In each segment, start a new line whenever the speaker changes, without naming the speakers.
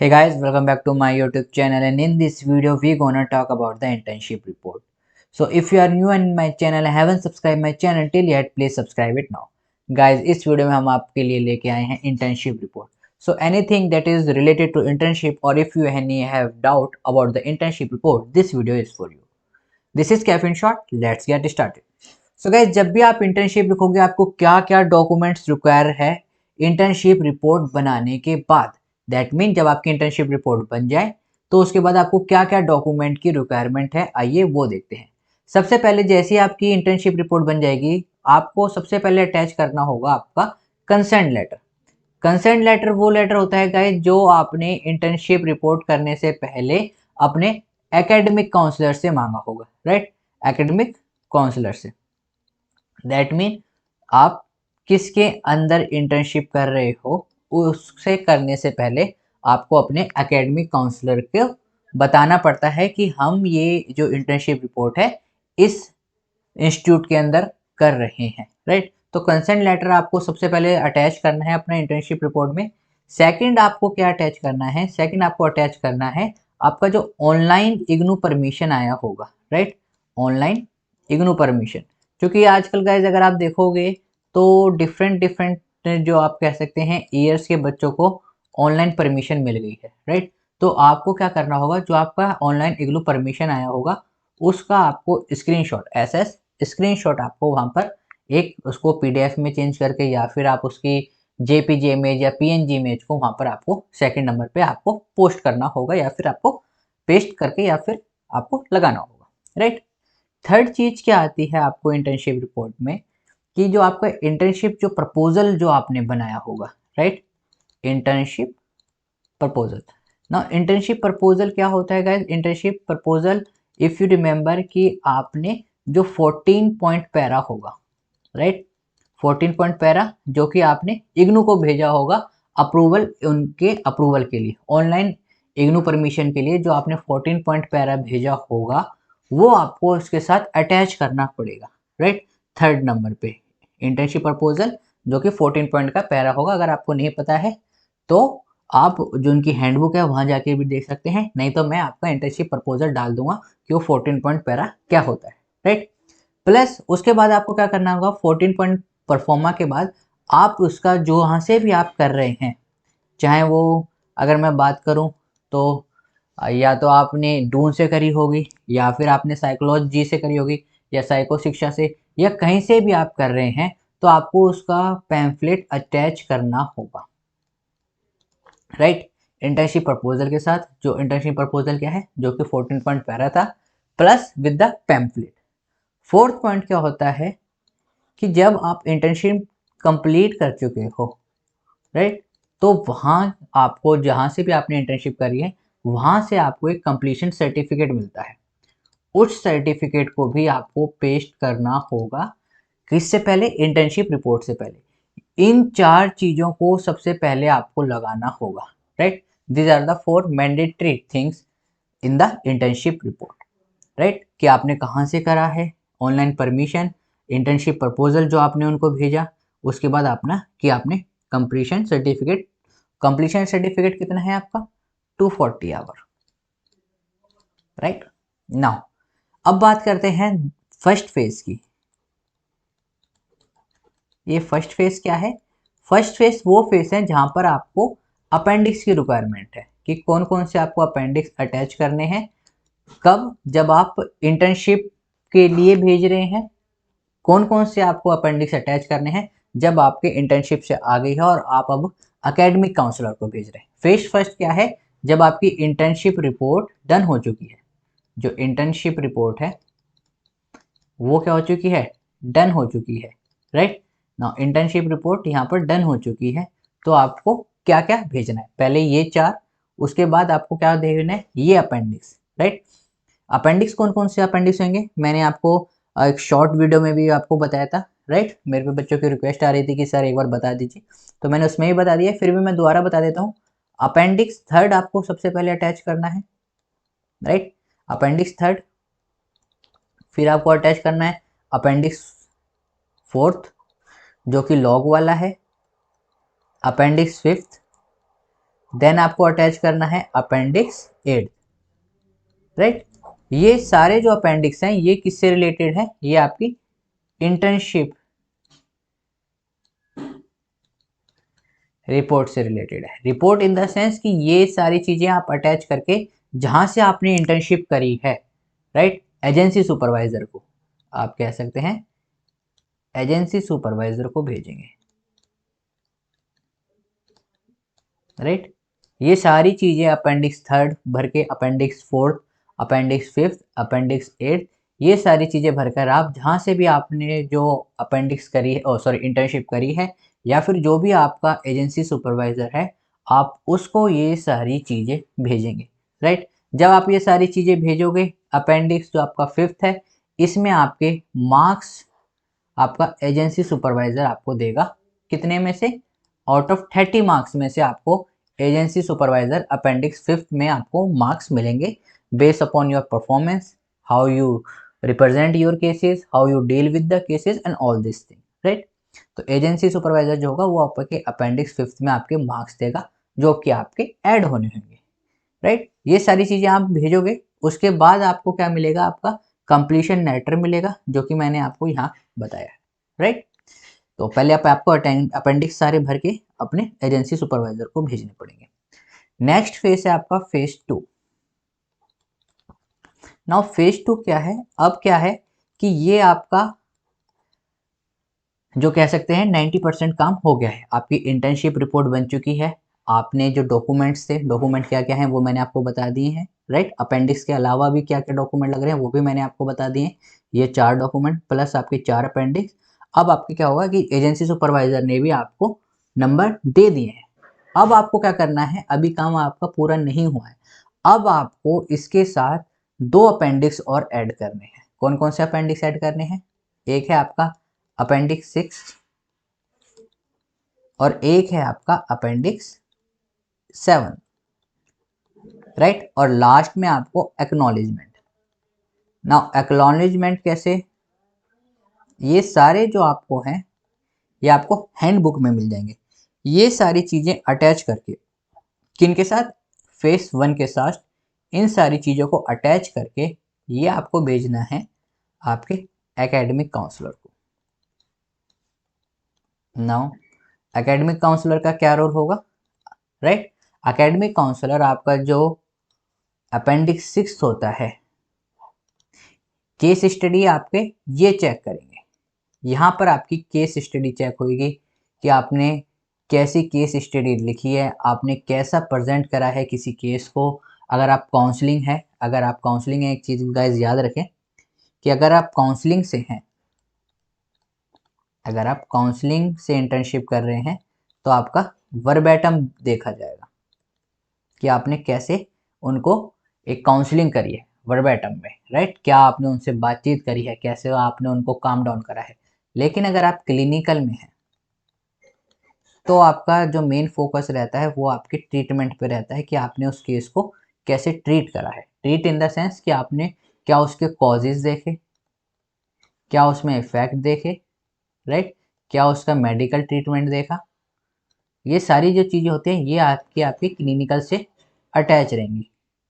Hey guys, welcome back to my YouTube channel, and in this video we gonna talk about the internship report. So if you are new in my channel and haven't subscribed my channel till yet, please subscribe it now. Guys, इस video में हम आपके लिए लेके आए हैं internship report. So anything that is related to internship, or if you any have doubt about the internship report, this video is for you. This is Cafe in short. Let's get started. So guys, जब भी आप internship लिखोगे आपको क्या क्या documents require है internship report बनाने के बाद। दैट मीन जब आपकी इंटर्नशिप रिपोर्ट बन जाए तो उसके बाद आपको क्या क्या डॉक्यूमेंट की रिक्वायरमेंट है, आइए वो देखते हैं। सबसे पहले जैसे ही आपकी इंटर्नशिप रिपोर्ट बन जाएगी आपको सबसे पहले अटैच करना होगा आपका कंसेंट लेटर। कंसेंट लेटर वो लेटर होता है गाइस जो आपने इंटर्नशिप रिपोर्ट करने से पहले अपने एकेडमिक काउंसलर से मांगा होगा, राइट। एकेडमिक काउंसलर से, दैट मीन आप किसके अंदर इंटर्नशिप कर रहे हो उससे करने से पहले आपको अपने एकेडमिक काउंसलर को बताना पड़ता है कि हम ये जो इंटर्नशिप रिपोर्ट है इस इंस्टीट्यूट के अंदर कर रहे हैं, राइट। तो कंसेंट लेटर आपको सबसे पहले अटैच करना है अपने इंटर्नशिप रिपोर्ट में। सेकंड आपको क्या अटैच करना है, सेकंड आपको अटैच करना है आपका जो ऑनलाइन इग्नू परमिशन आया होगा, राइट। ऑनलाइन इग्नू परमिशन, क्योंकि आजकल गाइज अगर आप देखोगे तो डिफरेंट डिफरेंट जो आप कह सकते हैं ईयर्स के बच्चों को ऑनलाइन परमिशन मिल गई है, राइट। तो आपको क्या करना होगा, जो आपका ऑनलाइन इग्नू परमिशन आया होगा उसका आपको स्क्रीनशॉट एसएस स्क्रीनशॉट आपको वहाँ पर एक उसको पीडीएफ में चेंज करके या फिर आप उसकी जेपीजी इमेज या पीएनजी इमेज को वहाँ पर आपको सेकंड नंबर पे आपको पोस्ट करना होगा या फिर आपको पेस्ट करके या फिर आपको लगाना होगा, राइट। थर्ड चीज़ क्या आती है आपको इंटर्नशिप रिपोर्ट में कि जो आपका इंटर्नशिप जो प्रपोजल जो आपने बनाया होगा, राइट। Internship proposal. ना इंटर्नशिप प्रपोजल क्या होता है guys, internship proposal if you remember कि आपने जो 14 पॉइंट पैरा होगा, राइट। 14 पॉइंट पैरा जो कि आपने इग्नू को भेजा होगा अप्रूवल, उनके अप्रूवल के लिए ऑनलाइन इग्नू परमिशन के लिए जो आपने 14 पॉइंट पैरा भेजा होगा वो आपको इसके साथ अटैच करना पड़ेगा, राइट। थर्ड नंबर पे इंटर्नशिप प्रपोजल जो कि 14 पॉइंट का पैरा होगा। अगर आपको नहीं पता है तो आप जो उनकी हैंडबुक है वहां जाके भी देख सकते हैं, नहीं तो मैं आपका इंटर्नशिप प्रपोजल डाल दूंगा कि वो 14 पॉइंट पैरा क्या होता है, राइट। प्लस उसके बाद आपको क्या करना होगा, 14 पॉइंट परफॉर्मा के बाद आप उसका जो वहाँ से भी आप कर रहे हैं, चाहे वो अगर मैं बात करूँ तो या तो आपने डून से करी होगी या फिर आपने साइकोलॉजी से करी होगी या साइको शिक्षा से या कहीं से भी आप कर रहे हैं तो आपको उसका पैम्फलेट अटैच करना होगा, राइट। इंटर्नशिप प्रपोजल के साथ, जो इंटर्नशिप प्रपोजल क्या है जो कि 14 पॉइंट पैरा था plus with the pamphlet. Fourth point क्या होता है कि जब आप इंटर्नशिप कंप्लीट कर चुके हो, राइट, तो वहाँ आपको जहाँ से भी आपने इंटर्नशिप करी है वहाँ से आपको एक कंप्लीशन सर्टिफिकेट मिलता है। उस सर्टिफिकेट को भी आपको पेस्ट करना होगा किससे पहले, इंटर्नशिप रिपोर्ट से पहले। इन चार चीज़ों को सबसे पहले आपको लगाना होगा, right. These are the four mandatory things in the internship report, right. कि आपने कहाँ से करा है, ऑनलाइन परमिशन, इंटर्नशिप प्रपोजल जो आपने उनको भेजा, उसके बाद अपना कि आपने कंप्लीशन सर्टिफिकेट। कंप्लीशन सर्टिफिकेट कितना है आपका, 240 आवर, राइट। नाउ अब बात करते हैं फर्स्ट फेज की। ये फर्स्ट फेज क्या है, फर्स्ट फेज वो फेज है जहां पर आपको अपेंडिक्स की रिक्वायरमेंट है कि कौन कौन से आपको अपेंडिक्स अटैच करने हैं। कब, जब आप इंटर्नशिप के लिए भेज रहे हैं। कौन कौन से आपको अपेंडिक्स अटैच करने हैं, जब आपके इंटर्नशिप से आ गई है और आप अब एकेडमिक काउंसलर को भेज रहे हैं। फेज फर्स्ट क्या है, जब आपकी इंटर्नशिप रिपोर्ट डन हो चुकी है। जो इंटर्नशिप रिपोर्ट है वो क्या हो चुकी है, डन हो चुकी है, राइट। ना इंटर्नशिप रिपोर्ट यहाँ पर डन हो चुकी है तो आपको क्या क्या भेजना है, पहले ये चार, उसके बाद आपको क्या भेजना है, ये अपेंडिक्स, राइट। अपेंडिक्स कौन कौन से अपेंडिक्स होंगे, मैंने आपको एक शॉर्ट वीडियो में भी आपको बताया था, राइट। मेरे पे बच्चों की रिक्वेस्ट आ रही थी कि सर एक बार बता दीजिए, तो मैंने उसमें ही बता दिया, फिर भी मैं दोबारा बता देता हूँ। अपेंडिक्स थर्ड आपको सबसे पहले अटैच करना है, राइट। अपेंडिक्स थर्ड, फिर आपको अटैच करना है अपेंडिक्स फोर्थ जो कि लॉग वाला है, अपेंडिक्स फिफ्थ, देन आपको अटैच करना है अपेंडिक्स 8, राइट। ये सारे जो अपेंडिक्स हैं ये किससे रिलेटेड है, ये आपकी इंटर्नशिप रिपोर्ट से रिलेटेड है। रिपोर्ट इन द सेंस कि ये सारी चीजें आप अटैच करके जहां से आपने इंटर्नशिप करी है, राइट, एजेंसी सुपरवाइजर को आप कह सकते हैं एजेंसी सुपरवाइजर को भेजेंगे, राइट। ये सारी चीजें अपेंडिक्स 3 भर के, अपेंडिक्स 4, अपेंडिक्स 5, अपेंडिक्स 8, ये सारी चीजें भरकर आप जहां से भी आपने जो अपेंडिक्स करी है, सॉरी इंटर्नशिप करी है, या फिर जो भी आपका एजेंसी सुपरवाइजर है, आप उसको ये सारी चीजें भेजेंगे, राइट। जब आप ये सारी चीजें भेजोगे, अपेंडिक्स जो आपका 5th है, इसमें आपके मार्क्स आपका एजेंसी सुपरवाइजर आपको देगा कितने में से, आउट ऑफ 30 मार्क्स में से आपको एजेंसी सुपरवाइजर अपेंडिक्स 5th में आपको मार्क्स मिलेंगे based upon your performance, how you represent your cases, how you deal with the cases and all this thing, right. तो एजेंसी सुपरवाइजर जो होगा वो आपके अपेंडिक्स 5th में आपके मार्क्स देगा जो कि आपके ऐड होने होंगे, राइट। ये सारी चीजें आप भेजोगे, उसके बाद आपको क्या मिलेगा, आपका कंप्लीशन लेटर मिलेगा जो कि मैंने आपको यहाँ बताया है, राइट। तो पहले आपको अपेंडिक्स सारे भर के अपने एजेंसी सुपरवाइजर को भेजने पड़ेंगे। नेक्स्ट फेज है आपका फेज 2। नाउ फेज 2 क्या है, अब क्या है कि ये आपका जो कह सकते हैं 90% काम हो गया है, आपकी इंटर्नशिप रिपोर्ट बन चुकी है, आपने जो डॉक्यूमेंट्स थे, डॉक्यूमेंट क्या क्या हैं वो मैंने आपको बता दिए हैं, राइट। अपेंडिक्स के अलावा भी क्या क्या डॉक्यूमेंट लग रहे हैं वो भी मैंने आपको बता दिए हैं, ये 4 डॉक्यूमेंट प्लस आपके 4 अपेंडिक्स। अब आपके क्या होगा कि एजेंसी सुपरवाइजर ने भी आपको नंबर दे दिए हैं, अब आपको क्या करना है, अभी काम आपका पूरा नहीं हुआ है, अब आपको इसके साथ 2 अपेंडिक्स और ऐड करने हैं। कौन कौन से अपेंडिक्स ऐड करने हैं, एक है आपका अपेंडिक्स 6 और एक है आपका अपेंडिक्स 7, राइट। और लास्ट में आपको एक्नॉलेजमेंट। नाउ एक्नॉलेजमेंट कैसे, ये सारे जो आपको हैं ये आपको हैंडबुक में मिल जाएंगे, ये सारी चीजें अटैच करके किन के साथ, फेस 1 के साथ, इन सारी चीजों को अटैच करके ये आपको भेजना है आपके एकेडमिक काउंसलर को। नाउ एकेडमिक काउंसलर का क्या रोल होगा, राइट। एकेडमिक काउंसलर आपका जो अपेंडिक्स 6 होता है, केस स्टडी आपके ये चेक करेंगे, यहाँ पर आपकी केस स्टडी चेक होगी कि आपने कैसी केस स्टडी लिखी है, आपने कैसा प्रेजेंट करा है किसी केस को। अगर आप काउंसलिंग है, अगर आप काउंसलिंग है, एक चीज़ गाइस याद रखें कि अगर आप काउंसलिंग से हैं, अगर आप काउंसलिंग से इंटर्नशिप कर रहे हैं तो आपका वर्बैटम देखा जाएगा कि आपने कैसे उनको एक काउंसलिंग करी है वर्बैटम में, राइट। क्या आपने उनसे बातचीत करी है, कैसे आपने उनको काम डाउन करा है। लेकिन अगर आप क्लिनिकल में हैं तो आपका जो मेन फोकस रहता है वो आपके ट्रीटमेंट पे रहता है कि आपने उस केस को कैसे ट्रीट करा है। ट्रीट इन द सेंस कि आपने क्या उसके कॉजेज देखे, क्या उसमें इफेक्ट देखे, राइट, क्या उसका मेडिकल ट्रीटमेंट देखा। ये सारी जो चीज़ें होती हैं ये आपकी क्लिनिकल से अटैच रहेंगी,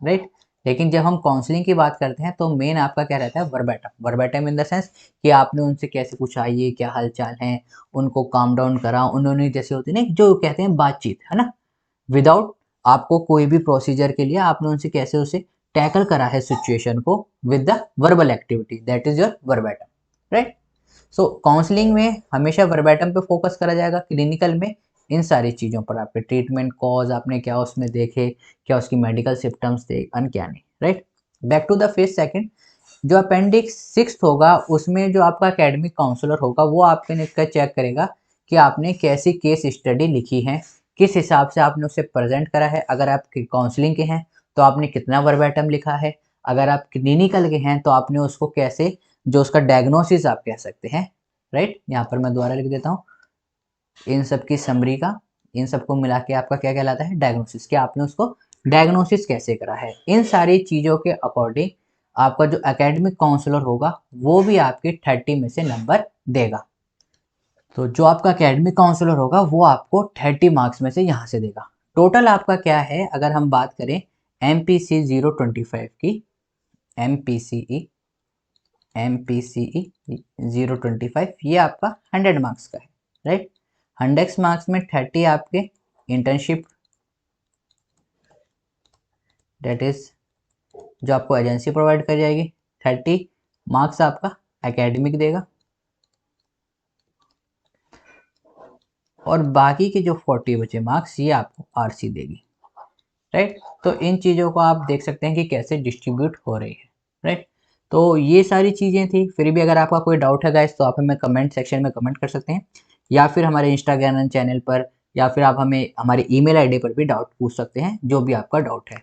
राइट। लेकिन जब हम काउंसलिंग की बात करते हैं तो मेन आपका क्या रहता है, वर्बैटम। वर्बैटम इन द सेंस कि आपने उनसे कैसे पूछा, ये क्या हाल चाल है, उनको काम डाउन करा, उन्होंने जैसे होती है ना जो कहते हैं बातचीत, है ना, विदाउट आपको कोई भी प्रोसीजर के लिए आपने उनसे कैसे उसे टैकल करा है सिचुएशन को with the verbal activity, that is your verbatim, right. So counselling में हमेशा वर्बैटम पे फोकस करा जाएगा, क्लिनिकल में इन सारी चीज़ों पर आपके ट्रीटमेंट कॉज आपने क्या उसमें देखे, क्या उसकी मेडिकल सिम्टम्स थे अन क्या नहीं, right. Back to the phase second, जो अपेंडिक्स 6 होगा उसमें जो आपका एकेडमिक काउंसलर होगा वो आपके इसका चेक करेगा कि आपने कैसी केस स्टडी लिखी है, किस हिसाब से आपने उसे प्रेजेंट करा है। अगर आप काउंसलिंग के हैं तो आपने कितना वर्बैटम लिखा है, अगर आप क्लिनिकल के हैं तो आपने उसको कैसे, जो उसका डायग्नोसिस आप कह सकते हैं, राइट। यहाँ पर मैं दोबारा लिख देता हूँ, इन सब की समरी का, इन सबको मिला के आपका क्या कहलाता है, डायग्नोसिस। कि आपने उसको डायग्नोसिस कैसे करा है, इन सारी चीज़ों के अकॉर्डिंग आपका जो एकेडमिक काउंसलर होगा वो भी आपके 30 में से नंबर देगा। तो जो आपका एकेडमिक काउंसलर होगा वो आपको 30 मार्क्स में से यहाँ से देगा। टोटल आपका क्या है, अगर हम बात करें MPC 025 की, MPCE 025, ये आपका 100 मार्क्स का है, राइट। 100 मार्क्स में 30 आपके इंटर्नशिप, डेट इज जो आपको एजेंसी प्रोवाइड कर जाएगी, 30 मार्क्स आपका एकेडमिक देगा, और बाकी के जो 40 बचे मार्क्स ये आपको RC देगी, राइट। तो इन चीज़ों को आप देख सकते हैं कि कैसे डिस्ट्रीब्यूट हो रही है, राइट। तो ये सारी चीज़ें थी। फिर भी अगर आपका कोई डाउट है गाइस तो आप हमें कमेंट सेक्शन में कमेंट कर सकते हैं, या फिर हमारे इंस्टाग्राम चैनल पर, या फिर आप हमें हमारे ईमेल आईडी पर भी डाउट पूछ सकते हैं, जो भी आपका डाउट है।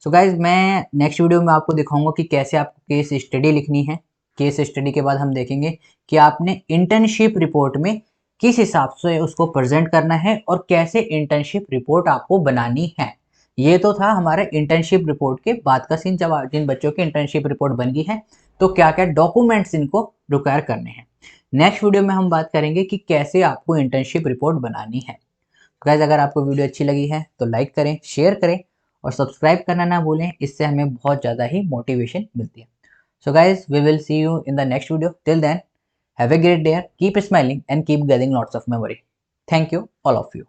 सो गाइज मैं नेक्स्ट वीडियो में आपको दिखाऊंगा कि कैसे आपको केस स्टडी लिखनी है। केस स्टडी के बाद हम देखेंगे कि आपने इंटर्नशिप रिपोर्ट में किस हिसाब से उसको प्रेजेंट करना है और कैसे इंटर्नशिप रिपोर्ट आपको बनानी है। ये तो था हमारा इंटर्नशिप रिपोर्ट के बाद का सीन। जब जिन बच्चों की इंटर्नशिप रिपोर्ट बन गई है तो क्या क्या डॉक्यूमेंट्स इनको रिक्वायर करने हैं। नेक्स्ट वीडियो में हम बात करेंगे कि कैसे आपको इंटर्नशिप रिपोर्ट बनानी है। गाइज अगर आपको वीडियो अच्छी लगी है तो लाइक करें, शेयर करें और सब्सक्राइब करना ना भूलें, इससे हमें बहुत ज़्यादा ही मोटिवेशन मिलती है। So guys we will see you in the next video. Till then have a great day, keep smiling and keep gathering lots of memory. Thank you all of you.